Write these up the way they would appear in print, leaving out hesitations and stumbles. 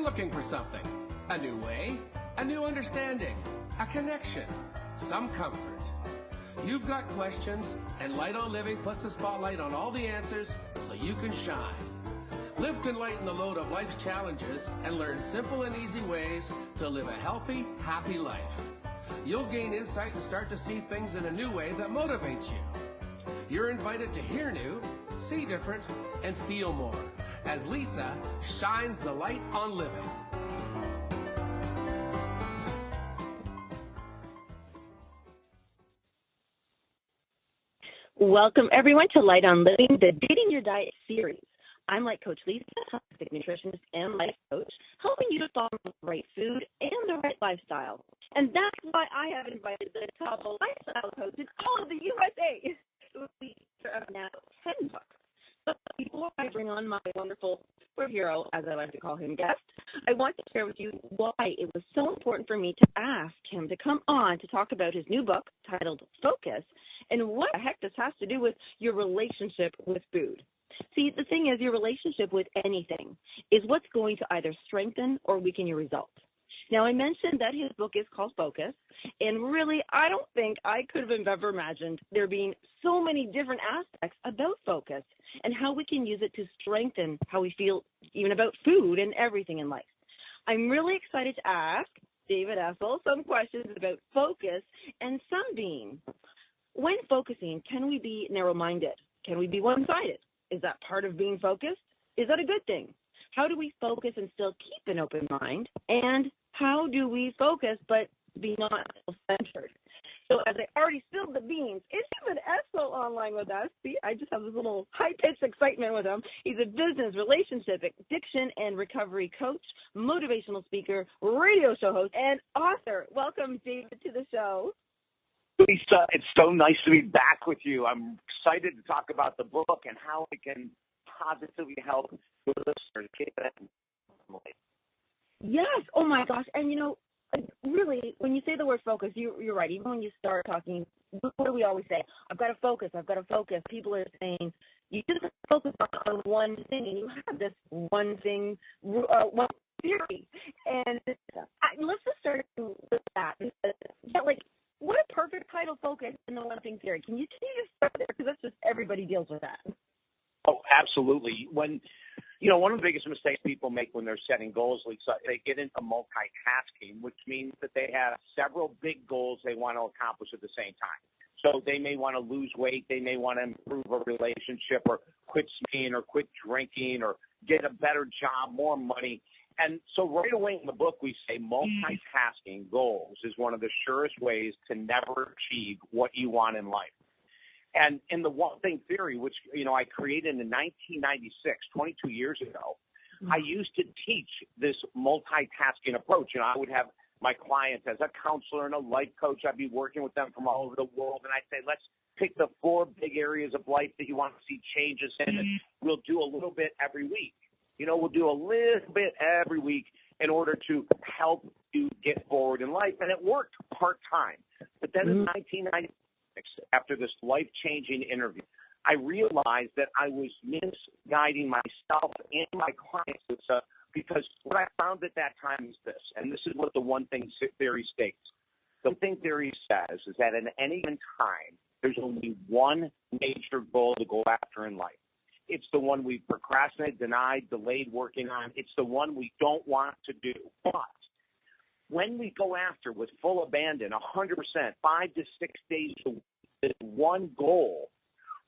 looking for something. A new way, a new understanding, a connection, some comfort. You've got questions, and Light on Living puts the spotlight on all the answers so you can shine. Lift and lighten the load of life's challenges and learn simple and easy ways to live a healthy, happy life. You'll gain insight and start to see things in a new way that motivates you. You're invited to hear new, see different, and feel more as Lisa shines the light on living. Welcome, everyone, to Light on Living, the Dating Your Diet series. I'm Life Coach Lisa, holistic nutritionist and life coach, helping you to follow the right food and the right lifestyle. And that's why I have invited the top lifestyle coach in all of the USA. We have now 10 books. But before I bring on my wonderful superhero, as I like to call him, guest, I want to share with you why it was so important for me to ask him to come on to talk about his new book titled Focus and what the heck this has to do with your relationship with food. See, the thing is, your relationship with anything is what's going to either strengthen or weaken your results. Now, I mentioned that his book is called Focus, and really, I don't think I could have ever imagined there being so many different aspects about focus and how we can use it to strengthen how we feel even about food and everything in life. I'm really excited to ask David Essel some questions about focus, and some being, when focusing, can we be narrow-minded? Can we be one-sided? Is that part of being focused? Is that a good thing? How do we focus and still keep an open mind? And how do we focus but be not self-centered? So as I already spilled the beans, is David Essel online with us? See, I just have this little high-pitched excitement with him. He's a business, relationship, addiction, and recovery coach, motivational speaker, radio show host, and author. Welcome, David, to the show. Lisa, it's so nice to be back with you. I'm excited to talk about the book and how it can positively help your listeners. Yes. Oh, my gosh. And, you know, really, when you say the word focus, you're right. Even when you start talking, what do we always say? I've got to focus. I've got to focus. People are saying, you just focus on one thing, and you have this one thing, one theory. And let's just start with that. Like, what a perfect title, Focus, and the one thing theory. Can you just start there? Because that's just everybody deals with that. Oh, absolutely. When, you know, one of the biggest mistakes people make when they're setting goals, Lisa, they get into multitasking, which means that they have several big goals they want to accomplish at the same time. So they may want to lose weight, they may want to improve a relationship or quit smoking or quit drinking or get a better job, more money. And so right away in the book, we say multitasking goals is one of the surest ways to never achieve what you want in life. And in the one thing theory, which, you know, I created in 1996, 22 years ago, I used to teach this multitasking approach. And I would have my clients as a counselor and a life coach. I'd be working with them from all over the world. And I'd say, let's pick the 4 big areas of life that you want to see changes in. And we'll do a little bit every week. You know, we'll do a little bit every week in order to help you get forward in life. And it worked part-time. But then in 1996, after this life-changing interview, I realized that I was misguiding myself and my clients, because what I found at that time is this, and this is what the one thing theory states. The one thing theory says is that at any given time, there's only one major goal to go after in life. It's the one we procrastinated, denied, delayed working on. It's the one we don't want to do. But when we go after with full abandon, 100%, 5 to 6 days a week, this one goal,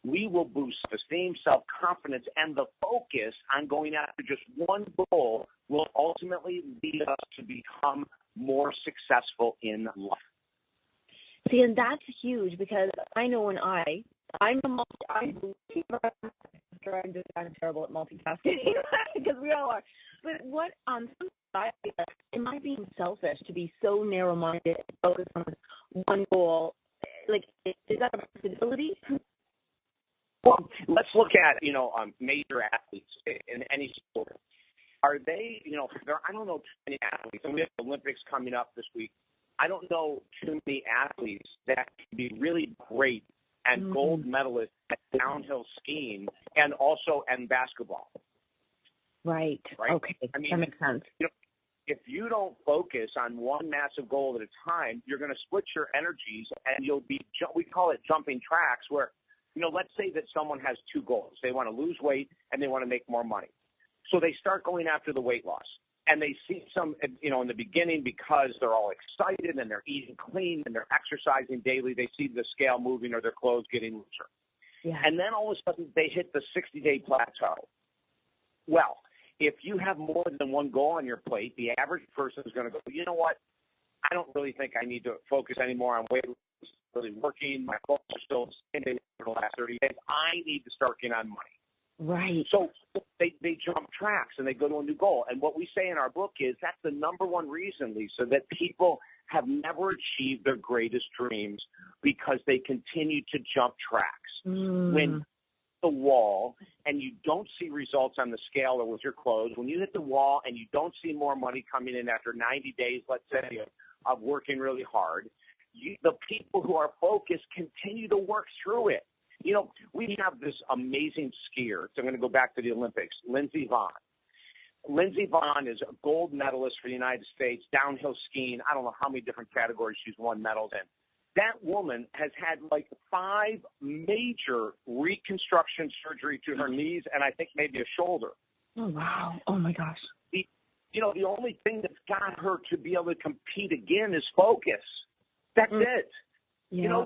we will boost self-esteem, self-confidence, and the focus on going after just one goal will ultimately lead us to become more successful in life. See, and that's huge, because I know when I'm terrible at multitasking because we all are. But what on some side, am I being selfish to be so narrow-minded and focused on one goal? Like, is that a possibility? Well, let's look at, you know, major athletes in any sport. Are they, you know, I don't know too many athletes, and we have the Olympics coming up this week. I don't know too many athletes that can be really great and gold medalists at downhill skiing and also in basketball. Right. Okay. I mean, that makes sense. You know, if you don't focus on one massive goal at a time, you're going to split your energies, and you'll be, we call it jumping tracks, where, let's say that someone has two goals. They want to lose weight and they want to make more money. So they start going after the weight loss. And they see some, in the beginning, because they're all excited and they're eating clean and they're exercising daily, they see the scale moving or their clothes getting looser. Yeah. And then all of a sudden they hit the 60-day plateau. Well, if you have more than one goal on your plate, the average person is going to go, you know what? I don't really think I need to focus anymore on weight loss, really working. My goals are still the same for the last 30 days. I need to start getting on money. Right. So they jump tracks and they go to a new goal. And what we say in our book is that's the number one reason, Lisa, that people have never achieved their greatest dreams, because they continue to jump tracks. When the wall and you don't see results on the scale or with your clothes, when you hit the wall and you don't see more money coming in after 90 days, let's say, of working really hard, the people who are focused continue to work through it. We have this amazing skier. So I'm going to go back to the Olympics, Lindsey Vonn. Lindsey Vonn is a gold medalist for the United States, downhill skiing. I don't know how many different categories she's won medals in. That woman has had like 5 major reconstruction surgery to her knees and I think maybe a shoulder. Oh, wow. Oh, my gosh. The only thing that's got her to be able to compete again is focus. That's it. Yeah.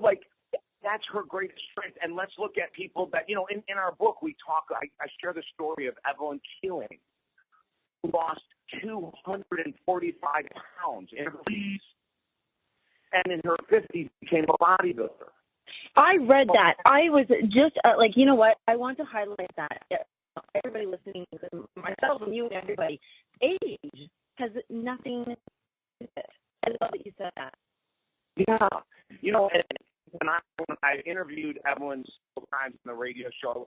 That's her greatest strength. And let's look at people that, in our book, we talk, I share the story of Evelyn Keeling, who lost 245 pounds in her 40s, and in her 50s became a bodybuilder. I read that. I was just you know what? I want to highlight that. Everybody listening, myself and you and everybody, age has nothing to do with it. I love that you said that. Yeah. And when I interviewed Evelyn several times on the radio show,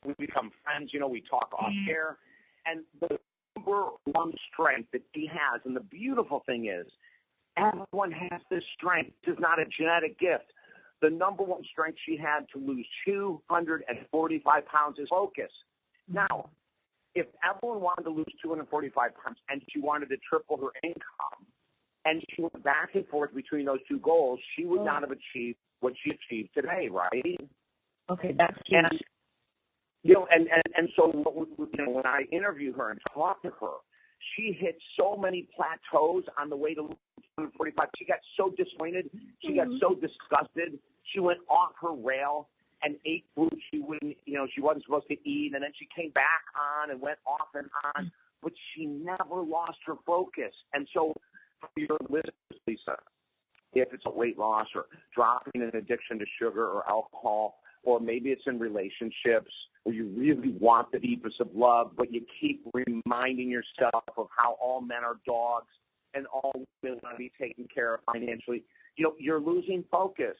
we become friends. We talk off air. And the number one strength that she has, and the beautiful thing is, everyone has this strength. This is not a genetic gift. The number one strength she had to lose 245 pounds is focus. Now, if Evelyn wanted to lose 245 pounds and she wanted to triple her income, and she went back and forth between those two goals, she would not have achieved what she achieved today, right? Okay, that's huge. And so when I interview her and talk to her, she hit so many plateaus on the way to 245. She got so disappointed. She got so disgusted. She went off her rail and ate food she wasn't supposed to eat, and then she came back on and went off and on, but she never lost her focus. And so for your listeners, Lisa, if it's a weight loss or dropping an addiction to sugar or alcohol, or maybe it's in relationships where you really want the deepest of love, but you keep reminding yourself of how all men are dogs and all women want to be taken care of financially, you're losing focus.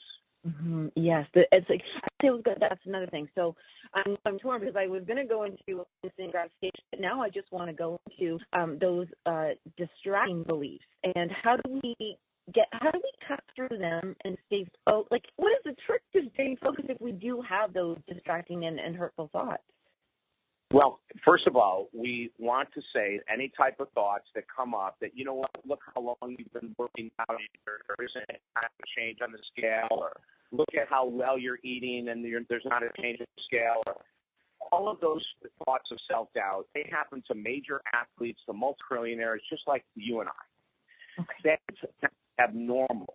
Mm-hmm. Yes, it's like it was good. That's another thing. So I'm torn because I was going to go into instant gratification, but now I just want to go into those distracting beliefs and how do we cut through them and stay focused? Like, what is the trick to staying focused if we do have those distracting and hurtful thoughts? Well, first of all, we want to say any type of thoughts that come up that, look how long you've been working out, there isn't a change on the scale, or look at how well you're eating and there's not a change in the scale. Or all of those thoughts of self-doubt, they happen to major athletes, to multimillionaires, just like you and I. Okay. That's abnormal.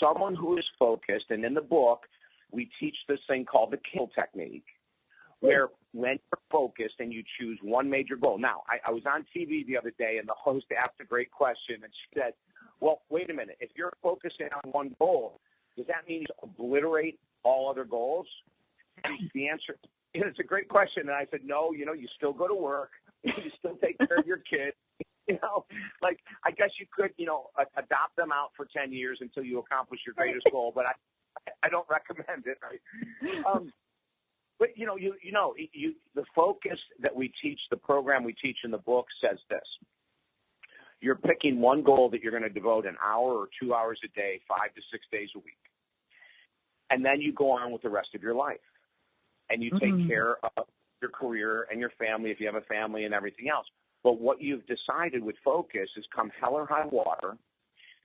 Someone who is focused, and in the book, we teach this thing called the kill technique, where when you're focused and you choose one major goal. Now, I was on TV the other day, and the host asked a great question, and she said, well, wait a minute. If you're focusing on one goal, does that mean you obliterate all other goals? And the answer, it's a great question. And I said, no, you still go to work. You still take care of your kids. I guess you could, adopt them out for 10 years until you accomplish your greatest goal, but I don't recommend it, right? But, the focus that we teach, the program we teach in the book says this. You're picking one goal that you're going to devote an hour or 2 hours a day, 5 to 6 days a week. And then you go on with the rest of your life. And you take care of your career and your family if you have a family and everything else. But what you've decided with focus is come hell or high water,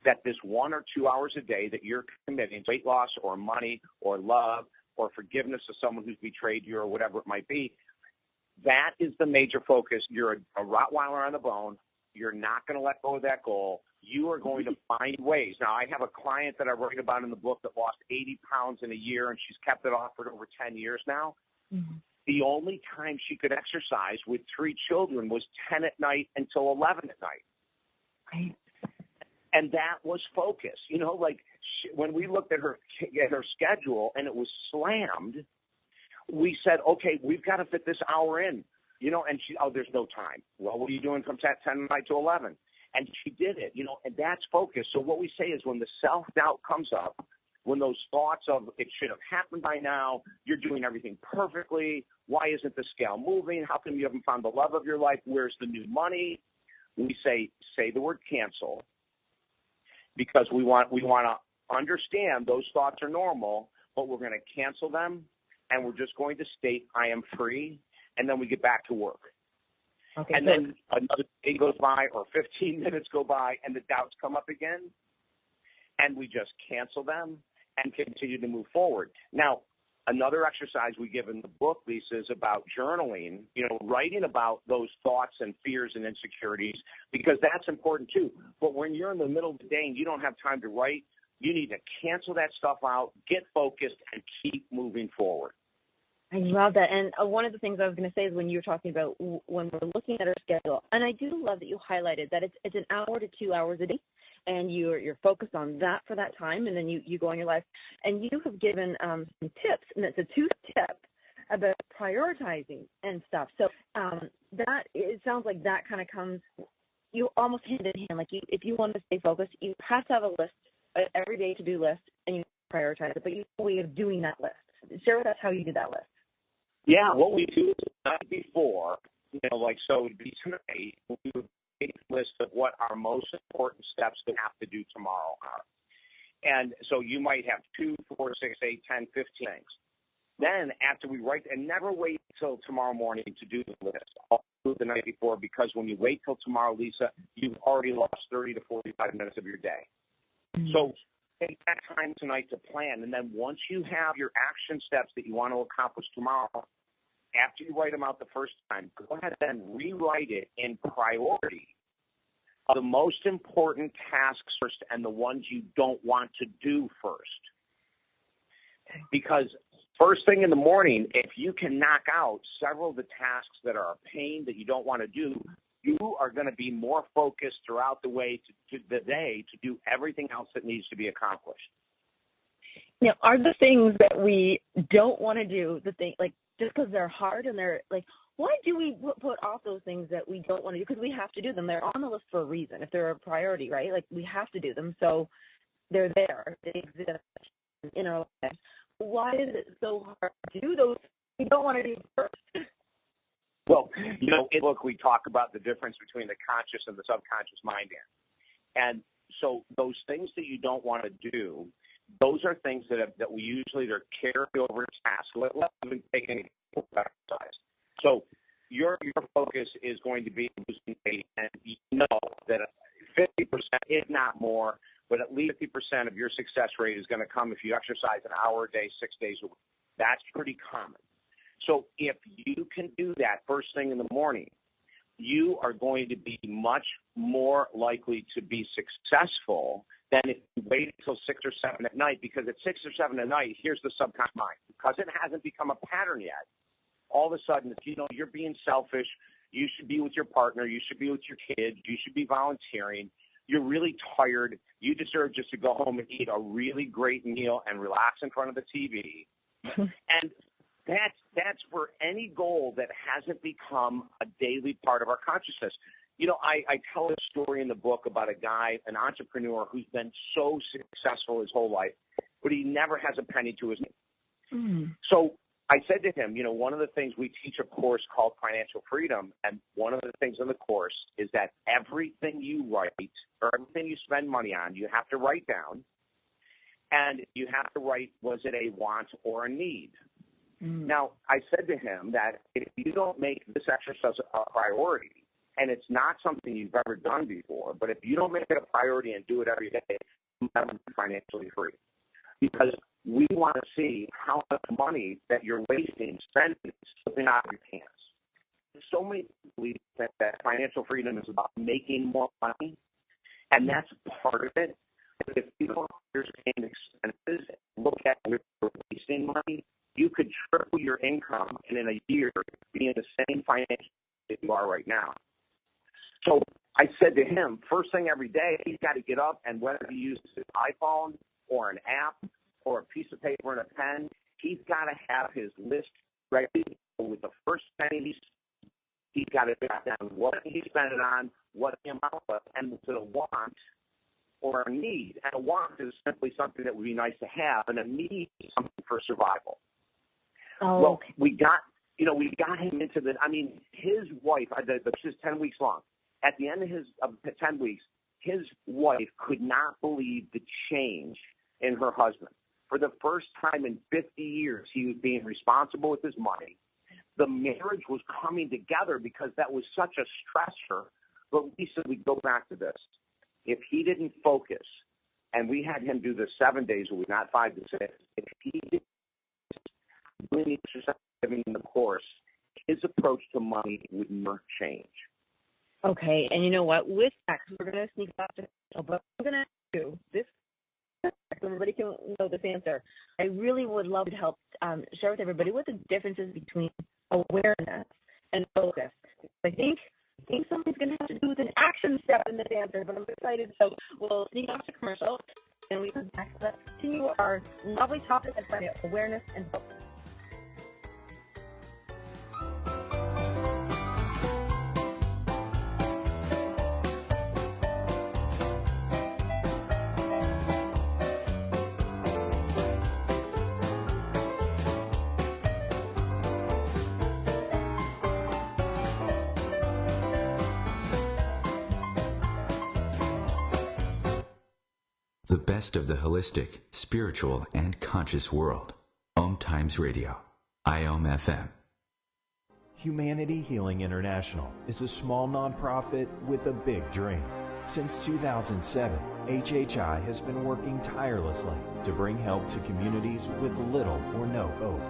that this 1 or 2 hours a day that you're committing to weight loss or money or love or forgiveness of someone who's betrayed you or whatever it might be, that is the major focus. You're a Rottweiler on the bone. You're not going to let go of that goal. You are going to find ways. Now, I have a client that I write about in the book that lost 80 pounds in a year, and she's kept it off for over 10 years now. Mm-hmm. The only time she could exercise with 3 children was 10 at night until 11 at night. Right. And that was focus. You know, like when we looked at her schedule and it was slammed, we said, okay, we've got to fit this hour in. You know, and there's no time. Well, what are you doing from 10 at night to 11? And she did it, you know, and that's focus. So what we say is when the self-doubt comes up, when those thoughts of it should have happened by now, you're doing everything perfectly, why isn't the scale moving? How come you haven't found the love of your life? Where's the new money? We say the word cancel, because we want to understand those thoughts are normal, but we're going to cancel them, and we're just going to state, I am free, and then we get back to work. Okay, and then another day goes by or 15 minutes go by and the doubts come up again, and we just cancel them and continue to move forward. Now, another exercise we give in the book, Lisa, is about journaling, you know, writing about those thoughts and fears and insecurities, because that's important too. But when you're in the middle of the day and you don't have time to write, you need to cancel that stuff out, get focused, and keep moving forward. I love that. And one of the things I was going to say is when you were talking about when we're looking at our schedule, and I do love that you highlighted that it's an hour to 2 hours a day, and you're focused on that for that time, and then you go on your life. And you have given some tips, and it's a 2-step about prioritizing and stuff. So it sounds like that kind of comes, you almost hand in hand. Like if you want to stay focused, you have to have a list, every day to-do list, and you prioritize it, but you have a way of doing that list. Share with us how you do that list. Yeah, what we do is the night before, you know, like, so it'd be tonight, we would make a list of what our most important steps we have to do tomorrow are. And so you might have 2, 4, 6, 8, 10, 15 things. Then after we write, and never wait till tomorrow morning to do the list. I'll do it the night before, because when you wait till tomorrow, Lisa, you've already lost 30 to 45 minutes of your day. Mm-hmm. So take that time tonight to plan, and then once you have your action steps that you want to accomplish tomorrow, after you write them out the first time, go ahead and rewrite it in priority of the most important tasks first and the ones you don't want to do first. Because first thing in the morning, if you can knock out several of the tasks that are a pain that you don't want to do, you are going to be more focused throughout the way to the day to do everything else that needs to be accomplished. Now, are the things that we don't want to do, like just because they're hard and they're like, why do we put off those things that we don't want to do? Because we have to do them. They're on the list for a reason. If they're a priority, right? Like we have to do them. So they're there. They exist in our lives. Why is it so hard to do those we don't want to do first? Well, you know, in the book we talk about the difference between the conscious and the subconscious mind. And so those things that you don't want to do, those are things that we usually are carried over to tasks. Let's even take an exercise. So your focus is going to be losing weight, and you know that 50%, if not more, but at least 50% of your success rate is going to come if you exercise an hour a day, 6 days a week. That's pretty common. So if you can do that first thing in the morning, you are going to be much more likely to be successful than if you wait until 6 or 7 at night, because at 6 or 7 at night, here's the subconscious mind. Because it hasn't become a pattern yet, all of a sudden, if you know you're being selfish, you should be with your partner, you should be with your kids, you should be volunteering, you're really tired, you deserve just to go home and eat a really great meal and relax in front of the TV. And that's for any goal that hasn't become a daily part of our consciousness. You know, I tell a story in the book about a guy, an entrepreneur, who's been so successful his whole life, but he never has a penny to his name. Mm. So I said to him, you know, one of the things we teach a course called Financial Freedom, and one of the things in the course is that everything you write or everything you spend money on, you have to write down, and you have to write, was it a want or a need? Mm. Now, I said to him that if you don't make this exercise a priority and it's not something you've ever done before, but if you don't make it a priority and do it every day, you'll never be financially free. Because we want to see how much money that you're wasting, spending, slipping out of your hands. So many people believe that financial freedom is about making more money, and that's part of it. If you don't understand expenses, look at where you're wasting money, you could triple your income and in a year be in the same financial that you are right now. So I said to him, first thing every day, he's got to get up, and whether he uses his iPhone or an app or a piece of paper and a pen, he's got to have his list ready with the first penny he's got to jot down what he spent it on, what the amount was, and it's a want or a need. And a want is simply something that would be nice to have, and a need is something for survival. Oh, well, okay. we got him into this. I mean, his wife, this is 10 weeks long. At the end of 10 weeks, his wife could not believe the change in her husband. For the first time in 50 years, he was being responsible with his money. The marriage was coming together because that was such a stressor. But we said we'd go back to this. If he didn't focus, and we had him do this 7 days a week, not 5 to 6, if he didn't really exercise in the course, his approach to money would not change. Okay, and you know what? With that, 'cause we're going to sneak off the show, but I'm going to do this so everybody can know this answer. I really would love to help share with everybody what the differences between awareness and focus. I think something's going to have to do with an action step in this answer, but I'm excited. So we'll sneak off to commercial, and we come back. Let's continue our lovely topic of awareness and focus. The best of the holistic, spiritual, and conscious world. OMTimes Radio. IOM FM. Humanity Healing International is a small nonprofit with a big dream. Since 2007, HHI has been working tirelessly to bring help to communities with little or no hope.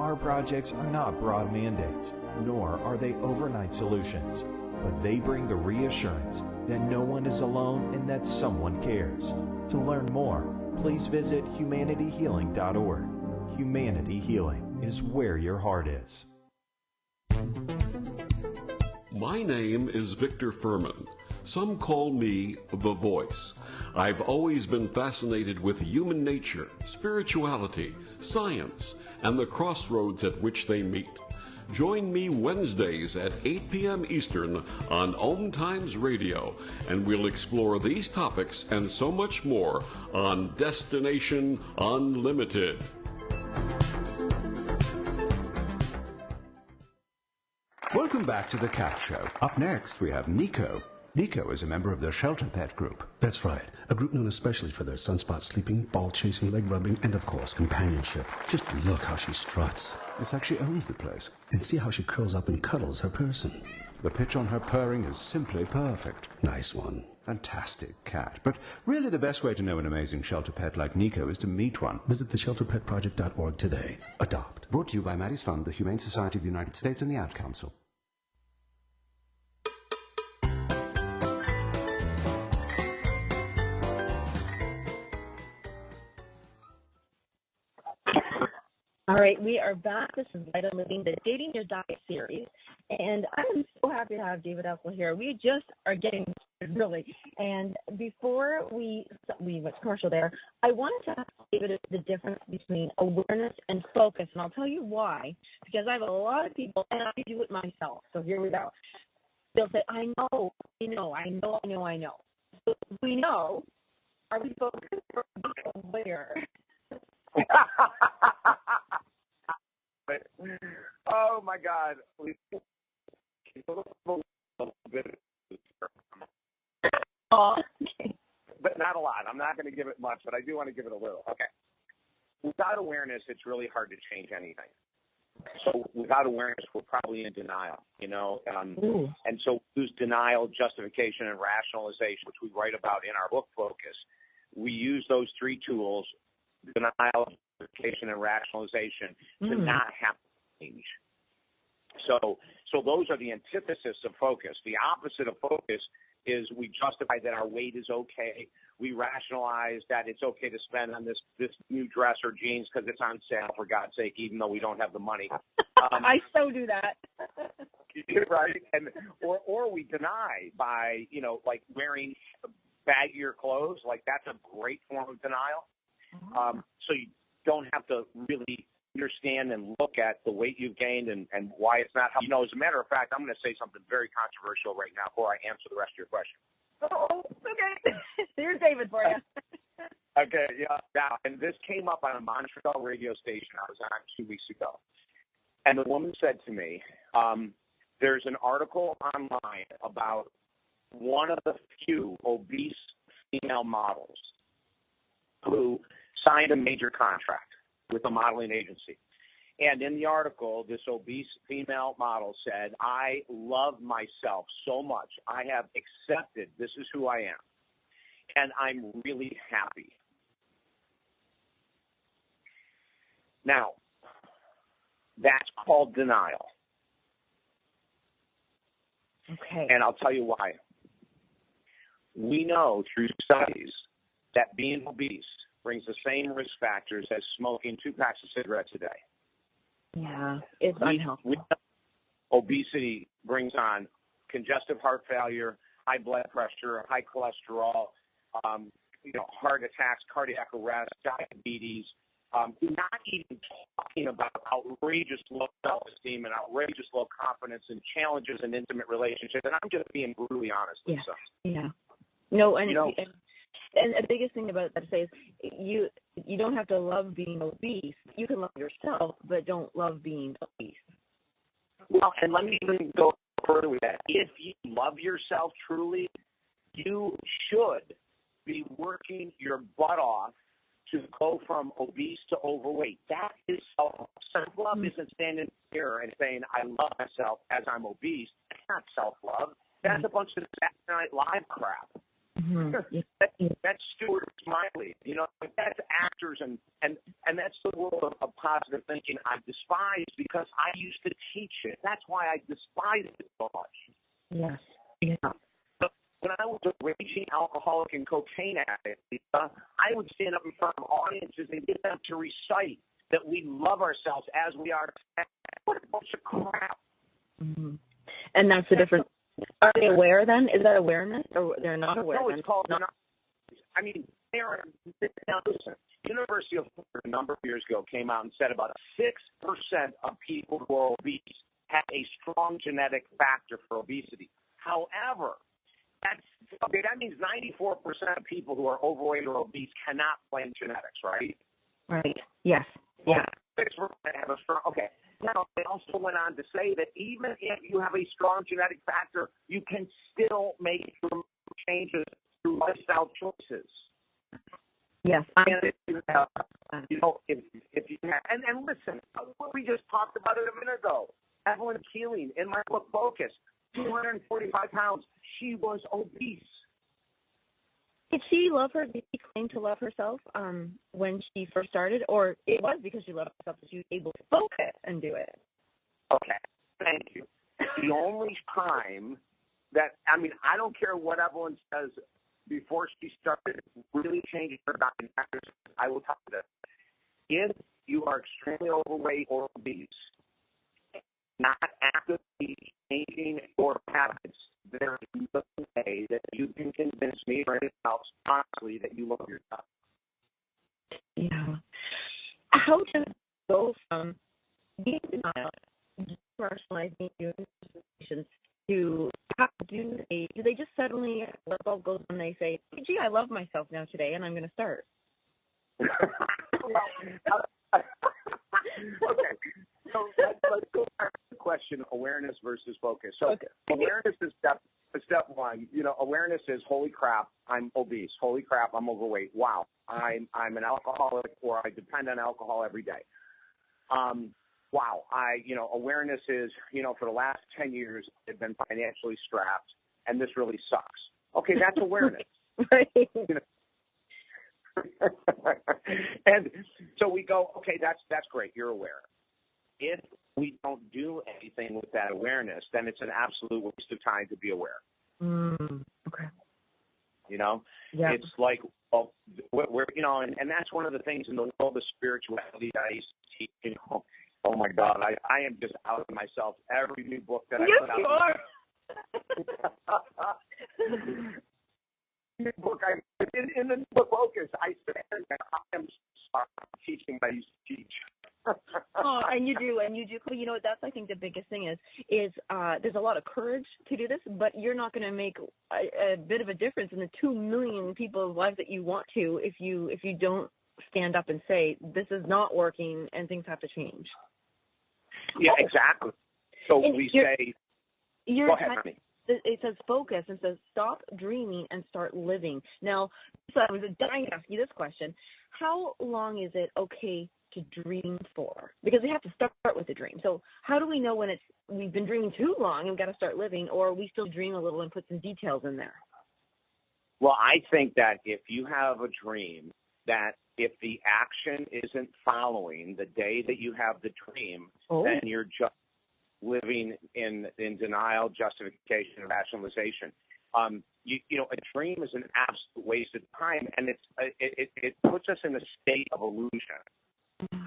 Our projects are not broad mandates, nor are they overnight solutions, but they bring the reassurance that no one is alone and that someone cares. To learn more, please visit humanityhealing.org. Humanity Healing is where your heart is. My name is Victor Furman. Some call me the Voice. I've always been fascinated with human nature, spirituality, science, and the crossroads at which they meet. Join me Wednesdays at 8 p.m. Eastern on OMTimes Radio, and we'll explore these topics and so much more on Destination Unlimited. Welcome back to The Cat Show. Up next, we have Nico. Nico is a member of the Shelter Pet Group. That's right. A group known especially for their sunspot sleeping, ball chasing, leg rubbing, and of course, companionship. Just look how she struts. It's like she owns the place. And see how she curls up and cuddles her person. The pitch on her purring is simply perfect. Nice one. Fantastic cat. But really the best way to know an amazing shelter pet like Nico is to meet one. Visit theshelterpetproject.org today. Adopt. Brought to you by Maddie's Fund, the Humane Society of the United States, and the Ad Council. All right, we are back. This is Vital Living, the Dating Your Diet series, and I'm so happy to have David Essel here. We just are getting started, really. And before we went to commercial there, I wanted to ask David the difference between awareness and focus, and I'll tell you why. Because I have a lot of people, and I do it myself. So here we go. They'll say, I know. So we know. Are we focused or aware? Oh my God! But not a lot. I'm not going to give it much, but I do want to give it a little. Okay. Without awareness, it's really hard to change anything. So without awareness, we're probably in denial, and so we use denial, justification, and rationalization, which we write about in our book, Focus. We use those three tools, denial, justification, and rationalization, to not have change. So those are the antithesis of focus. The opposite of focus is we justify that our weight is okay. We rationalize that it's okay to spend on this new dress or jeans because it's on sale, for God's sake, even though we don't have the money. I so do that. Right? Or we deny by, like wearing baggier clothes. Like, that's a great form of denial. So you don't have to really understand and look at the weight you've gained and why it's not. As a matter of fact, I'm going to say something very controversial right now before I answer the rest of your question. Oh, okay. Here's David for you. Okay, yeah. Now, and this came up on a Montreal radio station I was on 2 weeks ago. And the woman said to me, there's an article online about one of the few obese female models who signed a major contract with a modeling agency. And in the article, this obese female model said, I love myself so much. I have accepted this is who I am. And I'm really happy. Now, that's called denial. Okay. And I'll tell you why. We know through studies that being obese brings the same risk factors as smoking 2 packs of cigarettes a day. Yeah, it's unhealthy. Obesity brings on congestive heart failure, high blood pressure, high cholesterol, heart attacks, cardiac arrest, diabetes. Not even talking about outrageous low self-esteem and outrageous low confidence and challenges in intimate relationships. And I'm just being brutally honest with you. Yeah. No, and the biggest thing about that to say is you don't have to love being obese. You can love yourself, but don't love being obese. Well, and let me even go further with that. If you love yourself truly, you should be working your butt off to go from obese to overweight. That is self-love. Self-love isn't standing here and saying, I love myself as I'm obese. That's not self-love. That's a bunch of Saturday Night Live crap. That's Stuart Smiley. That's actors, and that's the world of positive thinking I despise because I used to teach it. That's why I despise it so much. Yes. Yeah. When I was a raging alcoholic and cocaine addict, I would stand up in front of audiences and get them to recite that we love ourselves as we are. What a bunch of crap. Mm-hmm. And that's the difference. Are they aware then? Is that awareness, or they're not aware? No, it's called not. I mean, now listen. University of Florida a number of years ago came out and said about 6% of people who are obese have a strong genetic factor for obesity. However, that means 94% of people who are overweight or obese cannot blame genetics, right? Right. Yes. Yeah. 6% have a strong. Okay. Now, they also went on to say that even if you have a strong genetic factor, you can still make changes through lifestyle choices. Yes. And if you have, and listen, we just talked about it a minute ago. Evelyn Keeling, in my book Focus, 245 pounds. She was obese. Did she love her? Did she claim to love herself when she first started, or it was because she loved herself that she was able to focus and do it? Okay, thank you. The only time that I don't care what Evelyn says before she started really changing her diet. I will tell you this: if you are extremely overweight or obese, not actively changing your habits, there is no way that you can convince me or anyone else honestly that you love yourself. Yeah. How does it go from being denial, rationalizing your situations, to how do they just suddenly light bulb goes on and they say, gee, I love myself now today and I'm going to start? Okay. So let's go back to the question: awareness versus focus. So awareness is step one. Awareness is, holy crap, I'm obese. Holy crap, I'm overweight. Wow, I'm an alcoholic, or I depend on alcohol every day. wow, awareness is, for the last 10 years, I've been financially strapped, and this really sucks. Okay, that's awareness. Right. And so we go, okay, that's great. You're aware. If we don't do anything with that awareness, then it's an absolute waste of time to be aware. Okay. Yeah. It's like, well, and that's one of the things in the world of spirituality that I used to teach. Oh my God, I am just out of myself. Every new book that I put out. Yes, you are. In the book Focus, I said that I am teaching what I used to teach. Oh, and you do. That's, I think, the biggest thing is there's a lot of courage to do this, but you're not going to make a bit of a difference in the 2 million people's lives that you want to if you don't stand up and say, this is not working and things have to change. Yeah, exactly. So we say, go ahead, honey. It says focus and says stop dreaming and start living. Now, so I was dying to ask you this question. How long is it okay to dream for? Because we have to start with the dream. So how do we know when we've been dreaming too long and we've got to start living, or we still dream a little and put some details in there? Well, I think that if you have a dream, that if the action isn't following the day that you have the dream, then you're just living in denial, justification, and rationalization. A dream is an absolute waste of time, and it puts us in a state of illusion.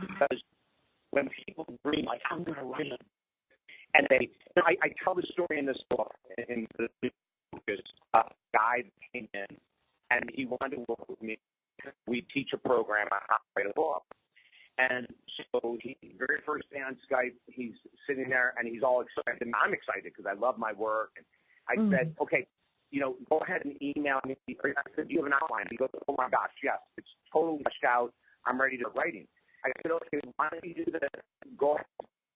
Because when people dream, like, I'm going to write, and I tell the story in this book, in the book, is a guy that came in, and he wanted to work with me. We teach a program on how to write a book. And so very first day on Skype, he's sitting there, and he's all excited. And I'm excited because I love my work. And I said, okay, go ahead and email me. I said, do you have an outline? He goes, oh, my gosh, yes. It's totally fleshed out. I'm ready to writing. I said, okay, why don't you do this? Go ahead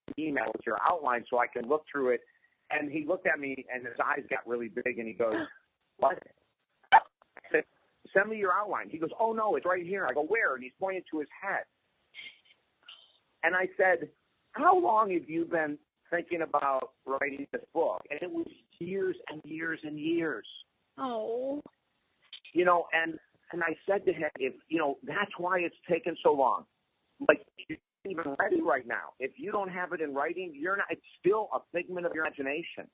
and email with your outline so I can look through it. And he looked at me, and his eyes got really big, and he goes, what? I said, send me your outline. He goes, oh, no, it's right here. I go, where? And he's pointing to his head. And I said, how long have you been thinking about writing this book? And it was years and years and years. Oh. And I said to him, that's why it's taken so long. Like, you're not even ready right now. If you don't have it in writing, you're not. It's still a figment of your imagination.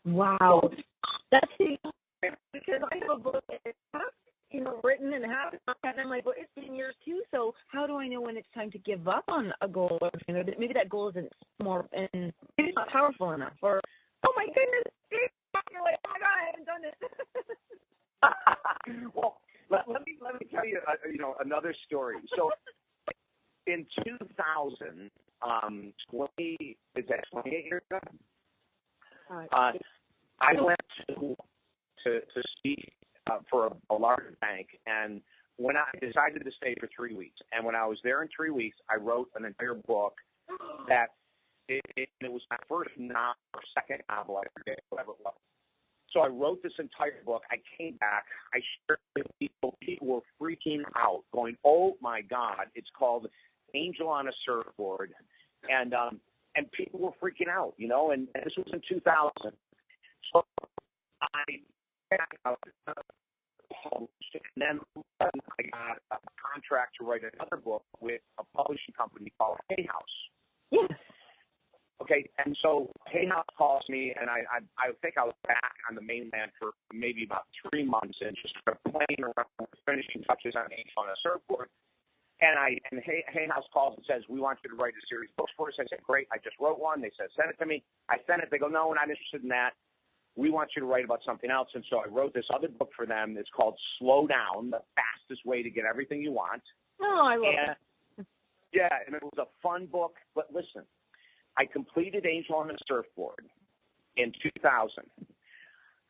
Wow. That's because I have a book that's written and half, and I'm like, well, it's been years too. So how do I know when it's time to give up on a goal? Or maybe that goal isn't more and maybe it's not powerful enough. Or oh my goodness, you're like, oh my God, I haven't done this. Well, let me tell you, another story. So in 2000, 28 years ago? I went to speak for a large bank, and when I decided to stay for 3 weeks, and when I was there in 3 weeks, I wrote an entire book that it was my first novel or second novel, I forget, whatever it was. So I wrote this entire book. I came back. I shared it with people. People were freaking out, going, "Oh my God!" It's called Angel on a Surfboard, and people were freaking out, And this was in 2000. So I published it, and then I got a contract to write another book with a publishing company called Hay House. Yes. Okay, and so Hay House calls me, and I think I was back on the mainland for maybe about 3 months and just playing around with finishing touches on Angel on a Surfboard. And Hay House calls and says, we want you to write a series of books for us. I said, great. I just wrote one. They said, send it to me. I sent it. They go, no, we're not interested in that. We want you to write about something else. And so I wrote this other book for them. It's called Slow Down, the fastest way to get everything you want. Oh, I love it. Yeah, and it was a fun book. But listen, I completed Angel on a Surfboard in 2000.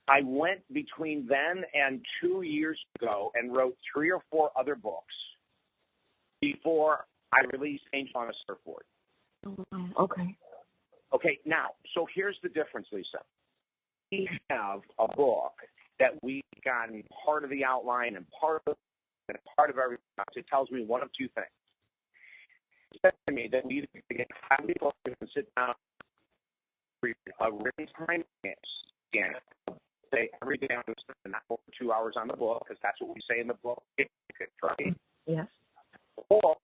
I went between then and 2 years ago and wrote 3 or 4 other books before I released Angel on a Surfboard. Okay. Okay, now, so here's the difference, Lisa. We have a book that we've gotten part of the outline and part of everything else. It tells me one of two things. said to me that we need to get highly focused and sit down for a written time scan. Say every day I'm going to spend an hour or 2 hours on the book, because that's what we say in the book, right? Yes. Or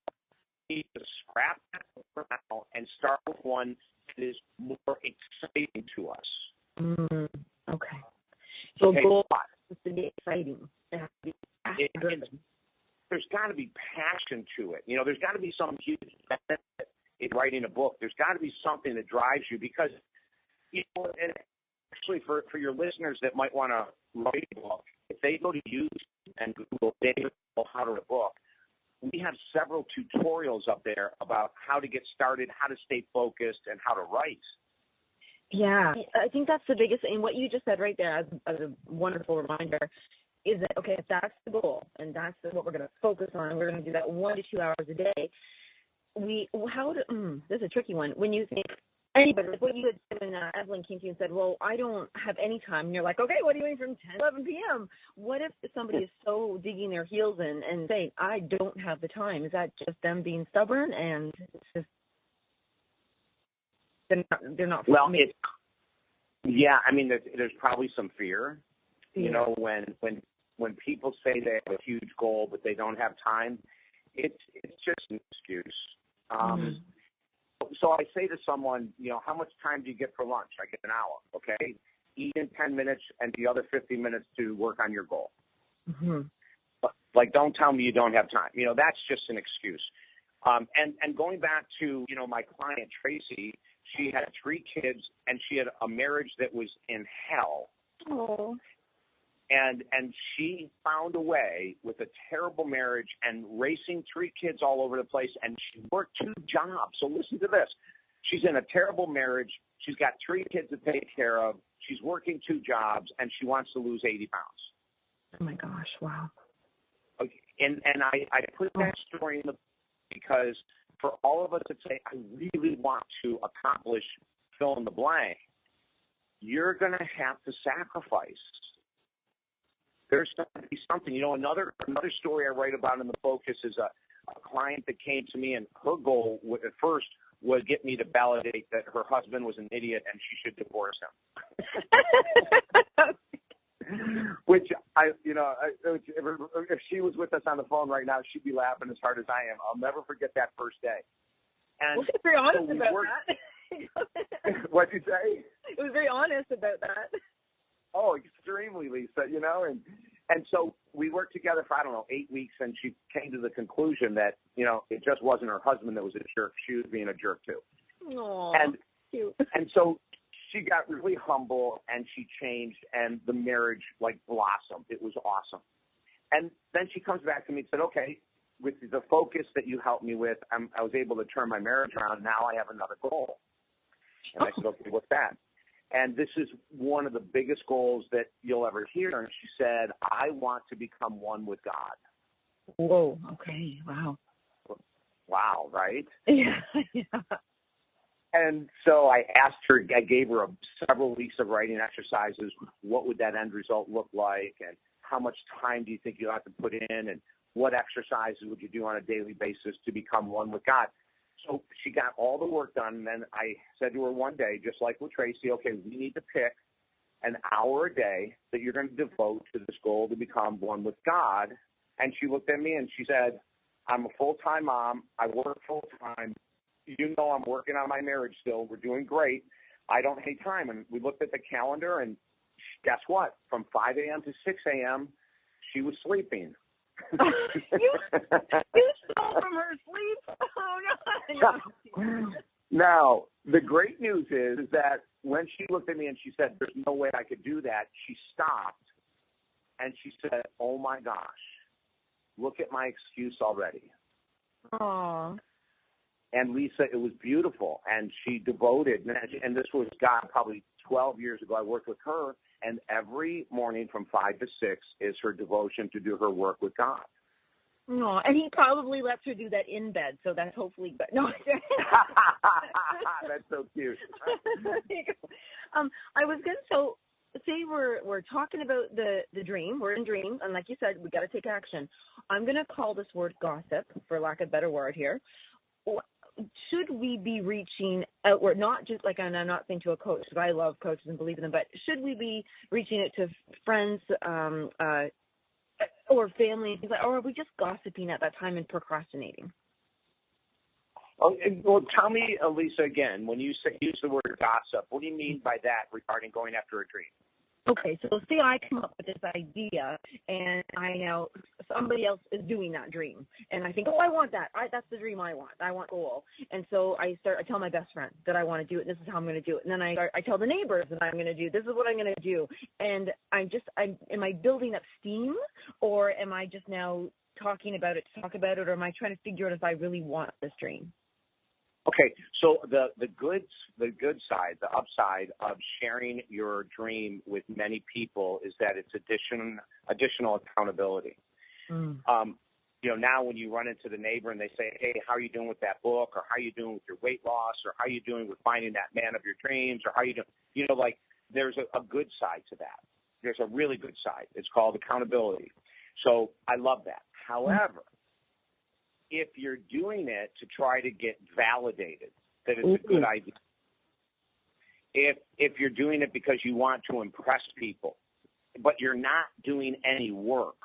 we need to scrap that for now and start with one that is more exciting to us. Okay. So okay. goal has to be exciting. It has to be driven. There's got to be passion to it. You know, there's got to be some huge benefit in writing a book. There's got to be something that drives you, because, you know, and actually for your listeners that might want to write a book, if they go to YouTube and Google David Essel how to write a book, we have several tutorials up there about how to get started, how to stay focused, and how to write. Yeah, I think that's the biggest thing. What you just said right there as a wonderful reminder is that, okay, if that's the goal and that's what we're going to focus on, and we're going to do that 1 to 2 hours a day, this is a tricky one. When you think, anybody, like what you had said when Evelyn came to you and said, well, I don't have any time, and you're like, okay, what are you doing from 10 to 11 p.m.? What if somebody is so digging their heels in and saying, I don't have the time? Is that just them being stubborn and it's just they're not well, yeah, I mean, there's probably some fear. You know, when people say they have a huge goal but they don't have time, it's just an excuse. So I say to someone, you know, how much time do you get for lunch? I get an hour, okay? Eat in 10 minutes and the other 50 minutes to work on your goal. Like, don't tell me you don't have time. You know, that's just an excuse. And going back to, you know, my client, Tracy, she had 3 kids, and she had a marriage that was in hell. Oh. And she found a way with a terrible marriage and raising 3 kids all over the place, and she worked 2 jobs. So listen to this. She's in a terrible marriage. She's got 3 kids to take care of. She's working 2 jobs, and she wants to lose 80 pounds. Oh, my gosh. Wow. Okay. And I put that story in the book because for all of us that say, I really want to accomplish fill in the blank, you're going to have to sacrifice. There's going to be something. You know, another story I write about in the focus is a client that came to me, and her goal at first was get me to validate that her husband was an idiot and she should divorce him. Which if she was with us on the phone right now, she'd be laughing as hard as I am. I'll never forget that first day. And well, she's very honest about that. What'd you say? It was very honest about that. Oh, extremely, Lisa. You know, and so we worked together for 8 weeks, and she came to the conclusion that, you know, it just wasn't her husband that was a jerk; she was being a jerk too. Aww, cute. And so she got really humble, and she changed, and the marriage blossomed. It was awesome. And then she comes back to me and said, okay, with the focus that you helped me with, I was able to turn my marriage around. Now I have another goal. And I said, okay, what's that? And this is one of the biggest goals that you'll ever hear. And she said, I want to become one with God. Whoa, okay, wow. Wow, right? Yeah. And so I asked her, I gave her several weeks of writing exercises. What would that end result look like? And how much time do you think you'll have to put in? And what exercises would you do on a daily basis to become one with God? So she got all the work done. And then I said to her one day, just like with Tracy, okay, we need to pick an hour a day that you're going to devote to this goal to become one with God. And she looked at me and she said, I'm a full-time mom. I work full-time. You know, I'm working on my marriage still. We're doing great. I don't have time. And we looked at the calendar, and guess what? From 5 a.m. to 6 a.m., she was sleeping. You stole from her sleep? Oh, no. Now, the great news is that when she looked at me and she said, there's no way I could do that, she stopped, and she said, oh, my gosh, look at my excuse already. Aww. And Lisa, it was beautiful, and she devoted, and this was, God, probably 12 years ago, I worked with her, and every morning from 5 to 6 is her devotion to do her work with God. No, and he probably lets her do that in bed, so that's hopefully good. No, that's so cute. I was going to say we're talking about the dream. We're in dream, and like you said, we got to take action. I'm going to call this word gossip, for lack of a better word here. should we be reaching outward, not just like, and I'm not saying to a coach, because I love coaches and believe in them, but should we be reaching out to friends or family, or are we just gossiping at that time and procrastinating? Oh, well, tell me, Elisa, again, when you use the word gossip, what do you mean by that regarding going after a dream? Okay, so say I come up with this idea, and I know somebody else is doing that dream, and I think, oh, I want that. That's the dream I want. I want goal. And so I tell my best friend that I want to do it, and this is how I'm going to do it. And then I tell the neighbors that I'm going to do, this is what I'm going to do. And am I building up steam, or am I just now talking about it to talk about it, or am I trying to figure out if I really want this dream? Okay, so the good side, the upside of sharing your dream with many people is that it's additional accountability. Now when you run into the neighbor and they say, hey, how are you doing with that book, or how are you doing with your weight loss, or how are you doing with finding that man of your dreams, or how are you doing, there's a good side to that. There's a really good side. It's called accountability. So I love that. However, if you're doing it to try to get validated that it's a good idea, if you're doing it because you want to impress people, but you're not doing any work,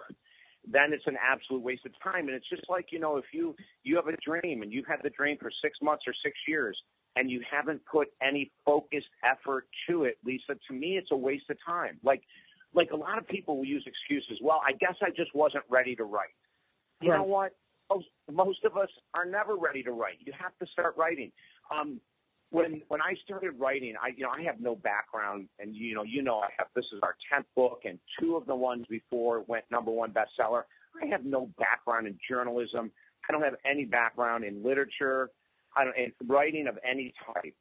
then it's an absolute waste of time. And it's just like, if you have a dream and you've had the dream for 6 months or 6 years and you haven't put any focused effort to it, Lisa, to me it's a waste of time. Like a lot of people will use excuses. Well, I guess I just wasn't ready to write. You know what? Most of us are never ready to write. You have to start writing. When I started writing, I have no background, and this is our 10th book, and 2 of the ones before went #1 bestseller. I have no background in journalism. I don't have any background in literature, in writing of any type.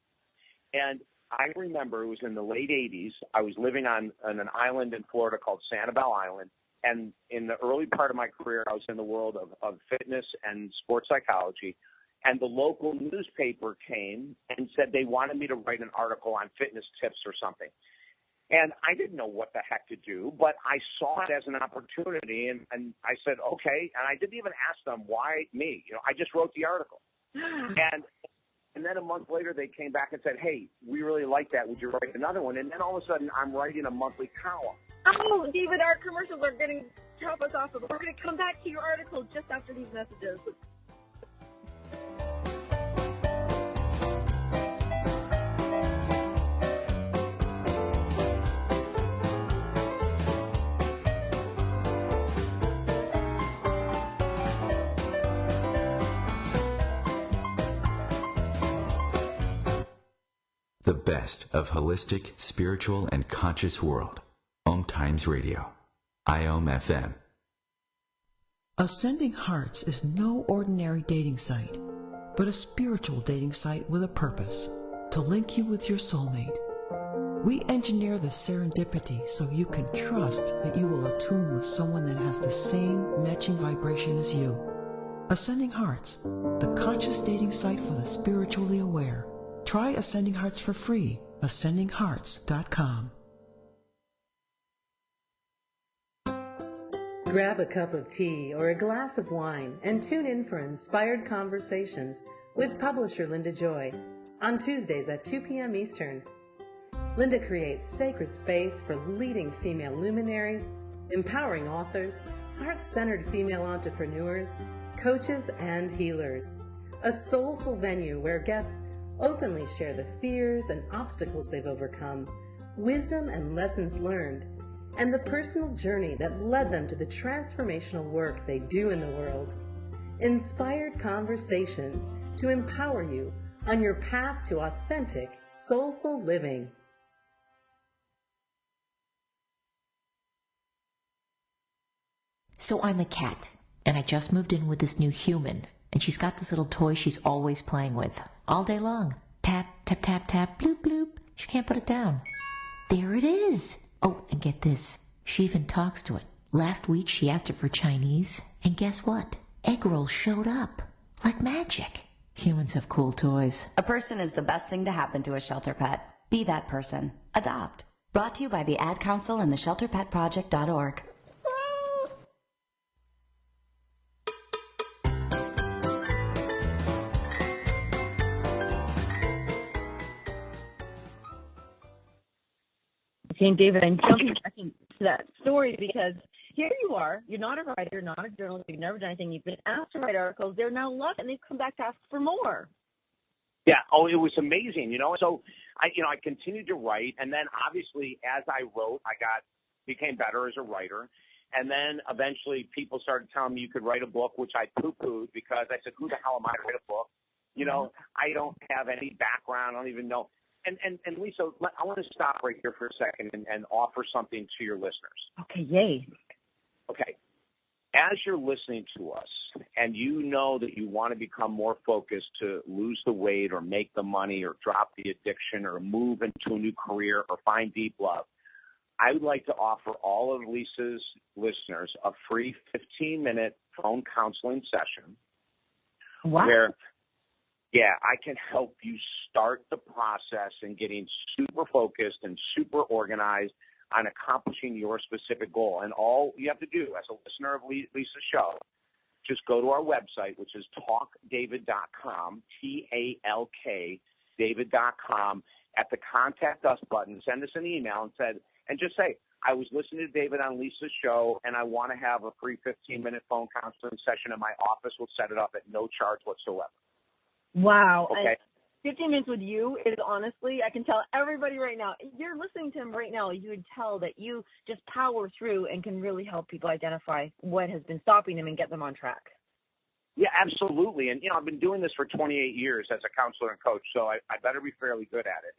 And I remember it was in the late 80s. I was living on an island in Florida called Sanibel Island. And in the early part of my career, I was in the world of fitness and sports psychology. And the local newspaper came and said they wanted me to write an article on fitness tips or something. And I didn't know what the heck to do, but I saw it as an opportunity. And I said, okay. And I didn't even ask them why me. I just wrote the article. And then a month later, they came back and said, hey, we really like that. Would you write another one? And then all of a sudden, I'm writing a monthly column. Oh, David, our commercials are getting top us off. We're going to come back to your article just after these messages. The best of holistic, spiritual, and conscious world. OMTimes Radio. IOM FM. Ascending Hearts is no ordinary dating site, but a spiritual dating site with a purpose, to link you with your soulmate. We engineer the serendipity so you can trust that you will attune with someone that has the same matching vibration as you. Ascending Hearts, the conscious dating site for the spiritually aware. Try Ascending Hearts for free. ascendinghearts.com. Grab a cup of tea or a glass of wine and tune in for Inspired Conversations with publisher Linda Joy on Tuesdays at 2 p.m. Eastern. Linda creates sacred space for leading female luminaries, empowering authors, heart-centered female entrepreneurs, coaches, and healers. A soulful venue where guests openly share the fears and obstacles they've overcome, wisdom and lessons learned, and the personal journey that led them to the transformational work they do in the world. Inspired Conversations to empower you on your path to authentic, soulful living. So I'm a cat, and I just moved in with this new human, and she's got this little toy she's always playing with, all day long. Tap, tap, tap, tap, bloop, bloop. She can't put it down. There it is. Oh, and get this. She even talks to it. Last week she asked it for Chinese, and guess what? Egg rolls showed up. Like magic. Humans have cool toys. A person is the best thing to happen to a shelter pet. Be that person. Adopt. Brought to you by the Ad Council and the ShelterPetProject.org. St. David, I'm jumping back into that story because here you are. You're not a writer, not a journalist. You've never done anything. You've been asked to write articles. They're now loved, and they've come back to ask for more. Yeah. Oh, it was amazing. So I continued to write, and then obviously as I wrote, became better as a writer. And then eventually people started telling me you could write a book, which I poo-pooed because I said, who the hell am I to write a book? I don't have any background. I don't even know. And Lisa, I want to stop right here for a second and offer something to your listeners. Okay, yay. Okay. As you're listening to us and you know that you want to become more focused to lose the weight or make the money or drop the addiction or move into a new career or find deep love, I would like to offer all of Lisa's listeners a free 15-minute phone counseling session. Wow. Where, I can help you start the process in getting super focused and super organized on accomplishing your specific goal. And all you have to do as a listener of Lisa's show, just go to our website, which is talkdavid.com, TALK, David.com. At the Contact Us button, send us an email and just say, I was listening to David on Lisa's show, and I want to have a free 15-minute phone counseling session in my office. We'll set it up at no charge whatsoever. Wow. Okay. And 15 minutes with you is honestly, I can tell everybody right now, if you're listening to him right now, you would tell that you just power through and can really help people identify what has been stopping them and get them on track. Yeah, absolutely. And, I've been doing this for 28 years as a counselor and coach, so I better be fairly good at it.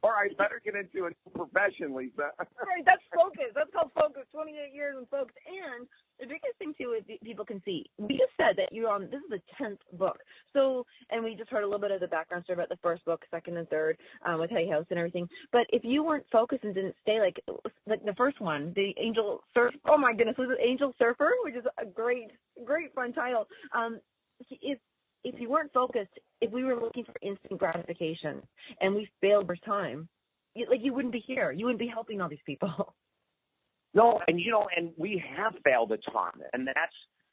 or I better get into a new profession, Lisa. Right, that's focus. That's called focus, 28 years in focus. And the biggest thing, too, is people can see. We just said that this is the 10th book. So, and we just heard a little bit of the background story about the first book, second and third, with Hay House and everything. But if you weren't focused and didn't stay like the first one, the Angel Surf, oh my goodness, was it Angel Surfer, which is a great fun title. If you weren't focused, if we were looking for instant gratification and we failed first time, you wouldn't be here. You wouldn't be helping all these people. No, and we have failed a ton, and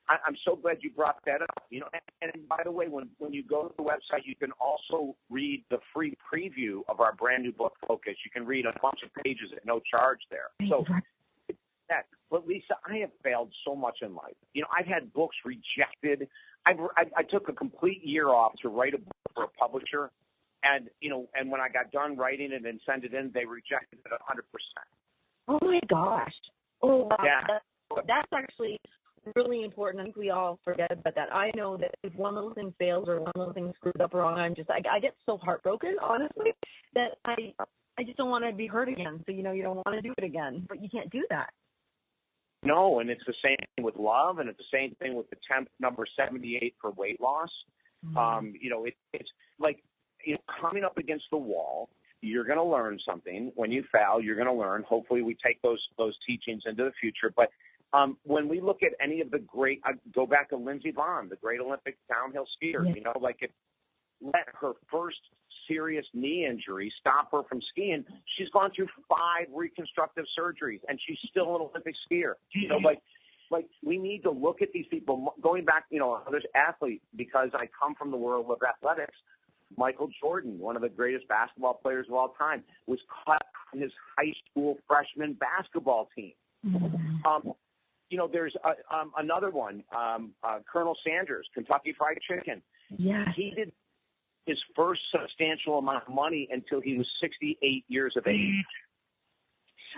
I'm so glad you brought that up. And by the way, when you go to the website, you can also read the free preview of our brand new book, Focus. You can read a bunch of pages at no charge there. So but Lisa, I have failed so much in life. I've had books rejected. I took a complete year off to write a book for a publisher, and when I got done writing it and sent it in, they rejected it 100%. Oh my gosh! Oh wow. Yeah. That's actually really important. I think we all forget about that. I know that if one little thing fails or one little thing screws up wrong, I get so heartbroken, honestly, that I just don't want to be hurt again. So you don't want to do it again, but you can't do that. No, and it's the same thing with love, and it's the same thing with attempt number 78 for weight loss. Mm-hmm. It's like coming up against the wall. You're going to learn something. When you fail, you're going to learn. Hopefully, we take those teachings into the future. But when we look at any of the great, go back to Lindsey Vonn, the great Olympic downhill skier. Yeah. It let her first serious knee injury stop her from skiing. She's gone through 5 reconstructive surgeries, and she's still an Olympic skier. Like we need to look at these people. Going back, there's athletes, because I come from the world of athletics. Michael Jordan, one of the greatest basketball players of all time, was cut from his high school freshman basketball team. Mm-hmm. There's another one, Colonel Sanders, Kentucky Fried Chicken. Yeah. He did his first substantial amount of money until he was 68 years of age.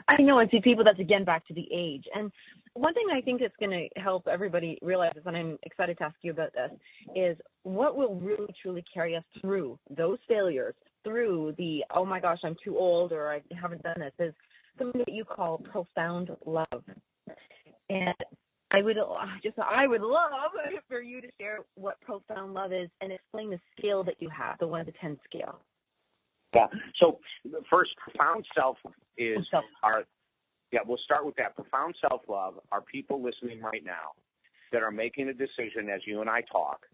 I know, and see, people, that's again back to the age. And one thing I think that's going to help everybody realize this, and I'm excited to ask you about this, is what will really truly carry us through those failures, through the, oh my gosh, I'm too old or I haven't done this, is something that you call profound love. And I would love for you to share what profound love is and explain the scale that you have, the 1 to 10 scale. Yeah. So the first, profound self is we'll start with that. Profound self-love are people listening right now that are making a decision as you and I talk,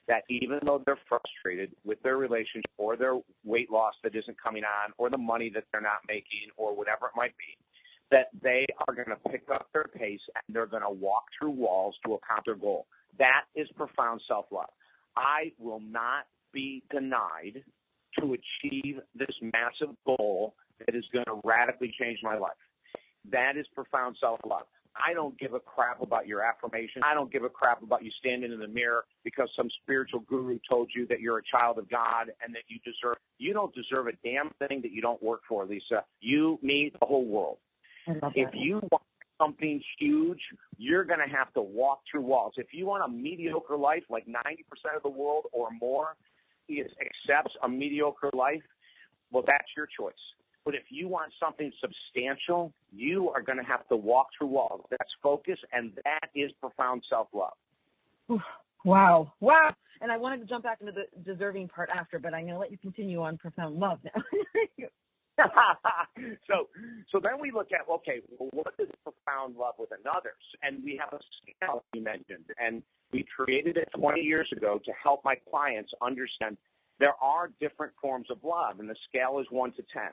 that even though they're frustrated with their relationship or their weight loss that isn't coming on or the money that they're not making or whatever it might be, that they are going to pick up their pace and they're going to walk through walls to accomplish their goal. That is profound self-love. I will not be denied to achieve this massive goal that is going to radically change my life. That is profound self-love. I don't give a crap about your affirmation. I don't give a crap about you standing in the mirror because some spiritual guru told you that you're a child of God and that you don't deserve a damn thing that you don't work for, Lisa. You, me, the whole world. If you want something huge, you're going to have to walk through walls. If you want a mediocre life, like 90% of the world or more accepts a mediocre life, well, that's your choice. But if you want something substantial, you are going to have to walk through walls. That's focus, and that is profound self-love. Wow. Wow. And I wanted to jump back into the deserving part after, but I'm going to let you continue on profound love now. So then we look at, okay, well, what is profound love with another? And we have a scale you mentioned, and we created it 20 years ago to help my clients understand there are different forms of love, and the scale is 1 to 10.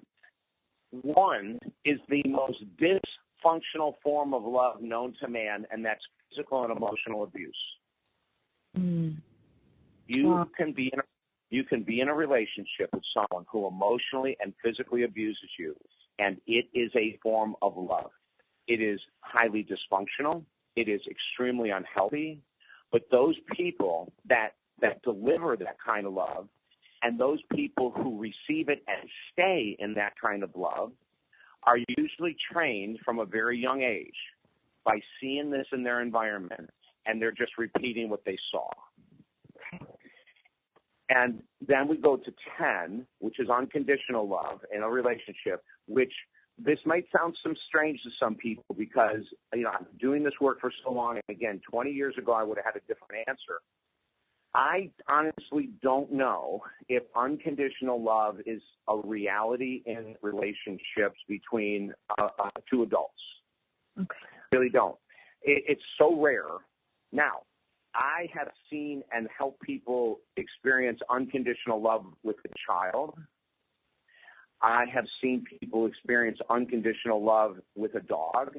1 is the most dysfunctional form of love known to man, and that's physical and emotional abuse. You can be in a relationship with someone who emotionally and physically abuses you, and it is a form of love. It is highly dysfunctional. It is extremely unhealthy. But those people that deliver that kind of love, and those people who receive it and stay in that kind of love, are usually trained from a very young age by seeing this in their environment, and they're just repeating what they saw. And then we go to 10, which is unconditional love in a relationship, which this might sound some strange to some people because, I'm doing this work for so long. And again, 20 years ago, I would have had a different answer. I honestly don't know if unconditional love is a reality in relationships between 2 adults. Okay. Really don't. It's so rare. Now, I have seen and helped people experience unconditional love with a child. I have seen people experience unconditional love with a dog.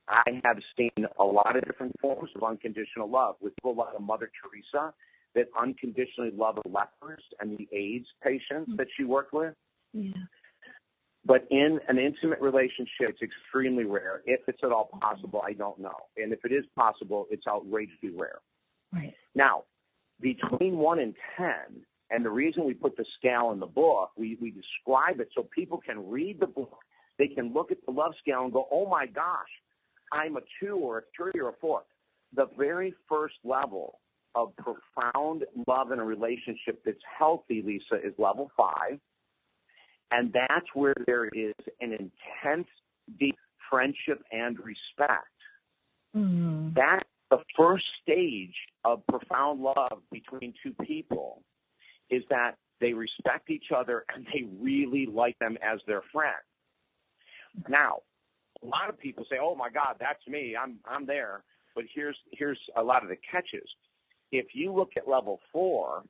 I have seen a lot of different forms of unconditional love with people like Mother Teresa that unconditionally love the lepers and the AIDS patients that she worked with. Yeah. But in an intimate relationship, it's extremely rare. If it's at all possible, I don't know. And if it is possible, it's outrageously rare. Right. Now, between 1 and 10, and the reason we put the scale in the book, we describe it so people can read the book. They can look at the love scale and go, oh, my gosh, I'm a 2 or a 3 or a 4. The very first level of profound love in a relationship that's healthy, Lisa, is level 5. And that's where there is an intense, deep friendship and respect. Mm-hmm. That's the first stage of profound love between 2 people, is that they respect each other and they really like them as their friend. Now, a lot of people say, oh, my God, that's me. I'm there. But here's a lot of the catches. If you look at level 4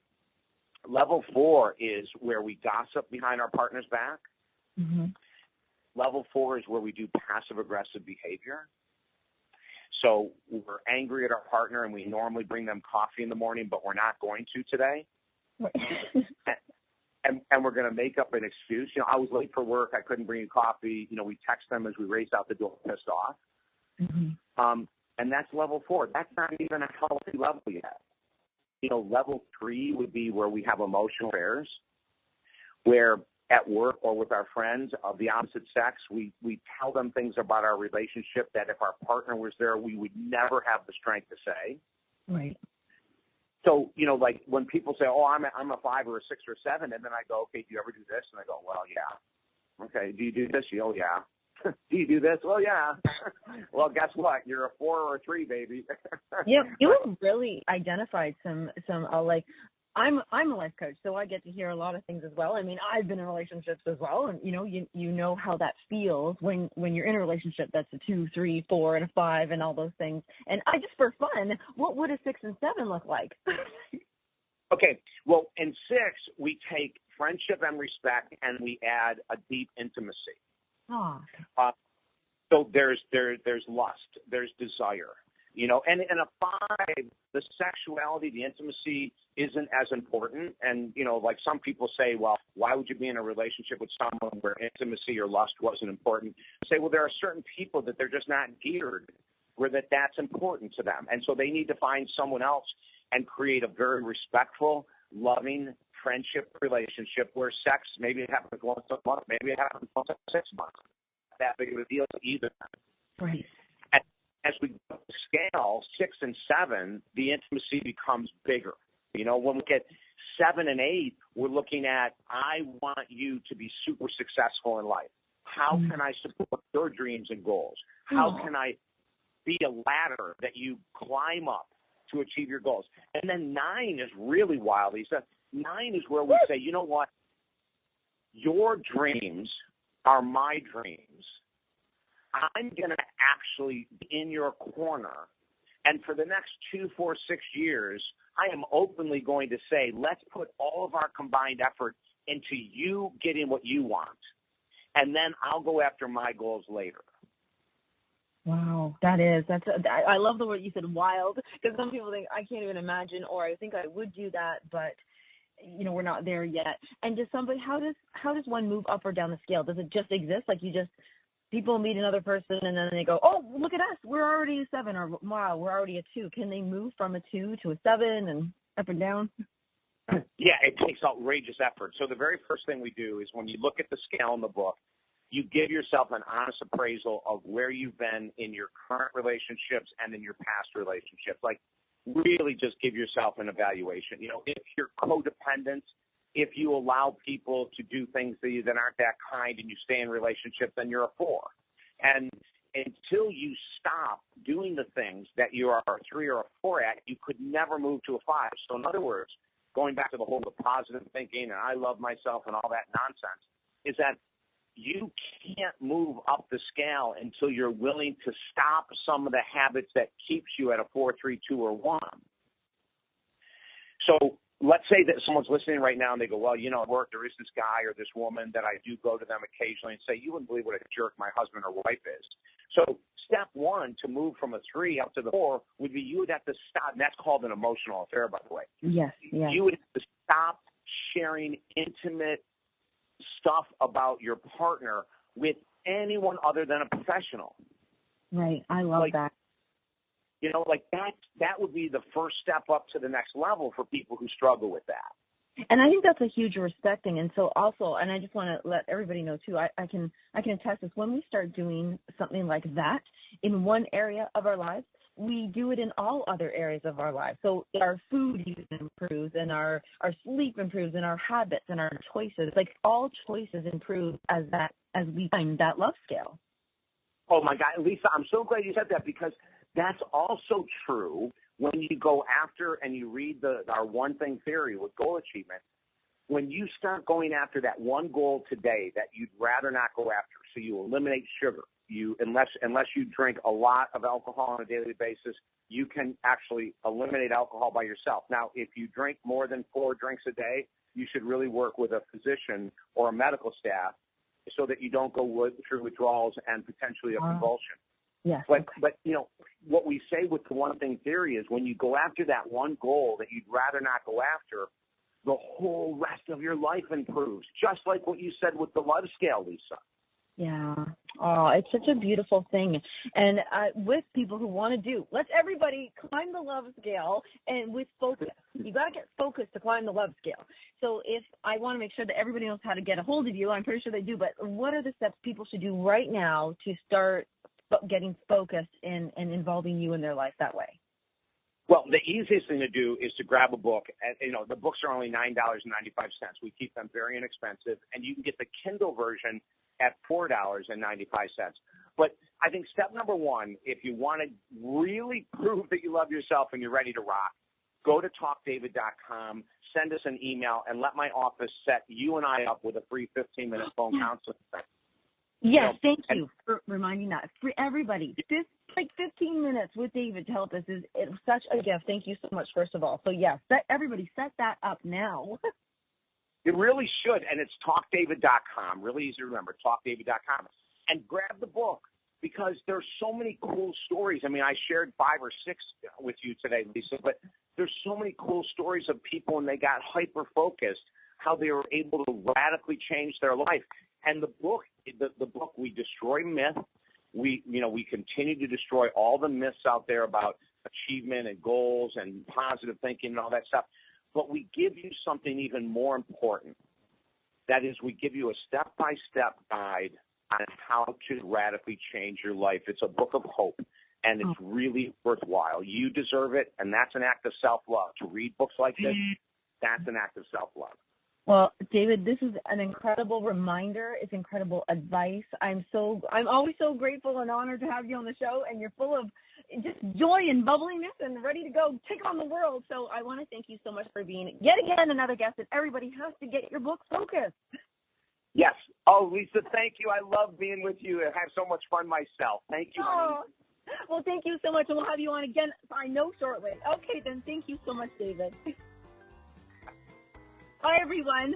is where we gossip behind our partner's back. Mm-hmm. Level 4 is where we do passive-aggressive behavior. So we're angry at our partner, and we normally bring them coffee in the morning, but we're not going to today. And we're going to make up an excuse. I was late for work. I couldn't bring you coffee. We text them as we race out the door pissed off. Mm-hmm. And that's level 4. That's not even a healthy level yet. Level 3 would be where we have emotional affairs, where at work or with our friends of the opposite sex, we tell them things about our relationship that if our partner was there, we would never have the strength to say. Right. So, like when people say, oh, I'm a 5 or a 6 or a 7, and then I go, okay, do you ever do this? And I go, well, yeah. Okay, do you do this? Oh, yeah. Do you do this? Well, yeah. Well, guess what? You're a 4 or a 3, baby. Yeah, you have really identified some like, I'm a life coach, so I get to hear a lot of things as well. I mean, I've been in relationships as well, and you know how that feels when you're in a relationship that's a 2, 3, 4, and a 5, and all those things. And I just for fun, what would a 6 and 7 look like? Okay, well, in 6 we take friendship and respect, and we add a deep intimacy. Oh. So there's lust, there's desire, you know, and a 5, the sexuality, the intimacy isn't as important. And, you know, like some people say, well, why would you be in a relationship with someone where intimacy or lust wasn't important? I say, well, there are certain people that they're just not geared where that's important to them. And so they need to find someone else and create a very respectful, loving friendship relationship where sex, maybe it happens once a month, maybe it happens once every 6 months. That big of a deal to either. Right. As we go to scale 6 and 7, the intimacy becomes bigger. You know, when we get 7 and 8, we're looking at, I want you to be super successful in life. How can I support your dreams and goals? How can I be a ladder that you climb up to achieve your goals? And then 9 is really wild, Lisa. 9 is where we say, you know what? Your dreams are my dreams. I'm going to actually be in your corner. And for the next 2, 4, 6 years, I am openly going to say, let's put all of our combined effort into you getting what you want. And then I'll go after my goals later. Wow, I love the word you said, wild, because some people think I can't even imagine, or I think I would do that, but you know, we're not there yet. And how does one move up or down the scale? Does it just exist? Like people meet another person and then they go, oh, look at us, we're already a 7, or wow, we're already a 2. Can they move from a 2 to a 7 and up and down? Yeah, it takes outrageous effort. So the very first thing we do is when you look at the scale in the book, you give yourself an honest appraisal of where you've been in your current relationships and in your past relationships. Like, really just give yourself an evaluation. You know, if you're codependent, if you allow people to do things to you that aren't that kind and you stay in relationships, then you're a 4. And until you stop doing the things that you are a 3 or a 4 at, you could never move to a 5. So in other words, going back to the whole positive thinking and I love myself and all that nonsense, is that you can't move up the scale until you're willing to stop some of the habits that keeps you at a 4, 3, 2, or 1. So let's say that someone's listening right now and they go, well, you know, at work there is this guy or this woman that I do go to them occasionally and say, you wouldn't believe what a jerk my husband or wife is. So step 1 to move from a 3 up to the 4 would be you would have to stop. And that's called an emotional affair, by the way. Yes. You would have to stop sharing intimate stuff about your partner with anyone other than a professional. Right. I love that. You know, like that would be the first step up to the next level for people who struggle with that. And I think that's a huge respecting. And so also, and I just want to let everybody know too, I can attest this, when we start doing something like that in one area of our lives, we do it in all other areas of our lives. So our food even improves, and our sleep improves, and our habits and our choices, like all choices improve as we find that love scale. Oh my God, Lisa, I'm so glad you said that, because that's also true when you go after and you read our one thing theory with goal achievement. When you start going after that one goal today that you'd rather not go after, so you eliminate sugar. Unless you drink a lot of alcohol on a daily basis, you can actually eliminate alcohol by yourself. Now, if you drink more than 4 drinks a day, you should really work with a physician or a medical staff so that you don't go through withdrawals and potentially a convulsion. Yes. But you know, what we say with the one thing theory is when you go after that one goal that you'd rather not go after, the whole rest of your life improves, just like what you said with the love scale, Lisa. Yeah. Oh, it's such a beautiful thing. And with people who want to let's everybody climb the love scale, and with focus. You got to get focused to climb the love scale. So if I want to make sure that everybody knows how to get a hold of you, I'm pretty sure they do, but what are the steps people should do right now to start getting focused and involving you in their life that way? Well, the easiest thing to do is to grab a book. You know, the books are only $9.95. We keep them very inexpensive, and you can get the Kindle version at $4.95. But I think step number 1, if you want to really prove that you love yourself and you're ready to rock, go to talkdavid.com, send us an email, and let my office set you and I up with a free 15-minute phone counseling session. Yes, thank you for reminding that. For everybody, this 15 minutes with David to help us is such a gift. Thank you so much, first of all. So, yes, everybody set that up now. It really should, and it's talkdavid.com. Really easy to remember, talkdavid.com. And grab the book. because there's so many cool stories. I mean, I shared 5 or 6 with you today, Lisa, but there's so many cool stories of people when they got hyper-focused, how they were able to radically change their life. And the book, we destroy myth. We continue to destroy all the myths out there about achievement and goals and positive thinking and all that stuff. But we give you something even more important. That is, we give you a step-by-step guide on how to radically change your life. It's a book of hope, and it's really worthwhile. You deserve it, and that's an act of self-love. To read books like this, that's an act of self-love. Well, David, this is an incredible reminder. It's incredible advice. I'm always so grateful and honored to have you on the show, and you're full of just joy and bubbliness and ready to go take on the world. So I want to thank you so much for being yet again another guest, and everybody has to get your book focused. Yes. Oh, Lisa, thank you. I love being with you. I have so much fun myself. Thank you, honey. Well, thank you so much, and we'll have you on again, I know, shortly. Okay, then. Thank you so much, David. Bye, everyone.